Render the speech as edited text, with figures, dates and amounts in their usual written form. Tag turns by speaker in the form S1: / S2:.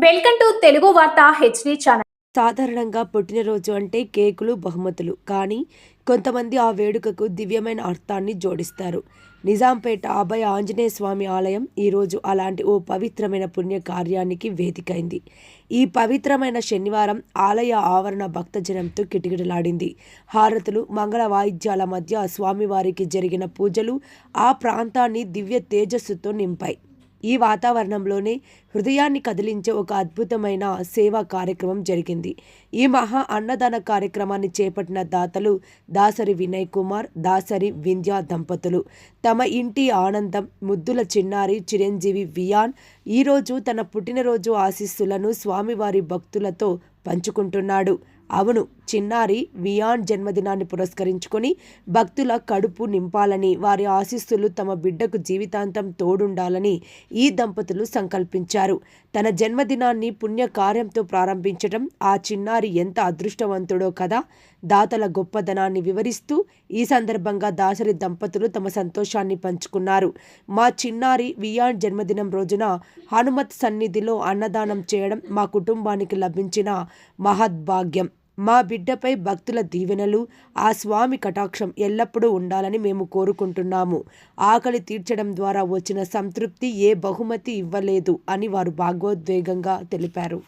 S1: Welcome to Telugu వార్త HD channel.
S2: సాధారణంగా పుట్టినరోజు అంటే కేకులు, బహుమతులు. కానీ కొంతమంది ఆ వేడుకకు దివ్యమైన అర్థాన్ని జోడిస్తారు. నిజాంపేట అభయ ఆంజనేయ స్వామి ఆలయం ఈరోజు అలాంటి ఓ పవిత్రమైన పుణ్య కార్యానికి వేదికైంది. ఈ పవిత్రమైన శనివారం ఆలయ ఆవరణ భక్తజనంతో కిటకిటలాడింది. హారతులు, మంగళ వాయిద్యాల మధ్య స్వామివారికి జరిగిన పూజలు ఆ ప్రాంతాన్ని దివ్య తేజస్సుతో నింపాయి. ఈ వాతావరణంలోనే హృదయాన్ని కదిలించే ఒక అద్భుతమైన సేవా కార్యక్రమం జరిగింది. ఈ మహా అన్నదాన కార్యక్రమాన్ని చేపట్టిన దాతలు దాసరి వినయ్ కుమార్, దాసరి వింధ్య దంపతులు. తమ ఇంటి ఆనందం ముద్దుల చిన్నారి చిరంజీవి వియాన్ ఈరోజు తన పుట్టినరోజు ఆశీస్సులను స్వామివారి భక్తులతో పంచుకుంటున్నాడు. అవును, చిన్నారి వియాన్ జన్మదినాన్ని పురస్కరించుకొని భక్తుల కడుపు నింపాలని, వారి ఆశీస్సులు తమ బిడ్డకు జీవితాంతం తోడుండాలని ఈ దంపతులు సంకల్పించారు. తన జన్మదినాన్ని పుణ్యకార్యంతో ప్రారంభించడం ఆ చిన్నారి ఎంత అదృష్టవంతుడో కదా. దాతల గొప్పదనాన్ని వివరిస్తూ ఈ సందర్భంగా దాసరి దంపతులు తమ సంతోషాన్ని పంచుకున్నారు. మా చిన్నారి వియాన్ జన్మదినం రోజున హనుమత్ సన్నిధిలో అన్నదానం చేయడం మా కుటుంబానికి లభించిన మహద్భాగ్యం. మా బిడ్డపై భక్తుల దీవెనలు, ఆ స్వామి కటాక్షం ఎల్లప్పుడూ ఉండాలని మేము కోరుకుంటున్నాము. ఆకలి తీర్చడం ద్వారా వచ్చిన సంతృప్తి ఏ బహుమతి ఇవ్వలేదు అని వారు భాగోద్వేగంగా తెలిపారు.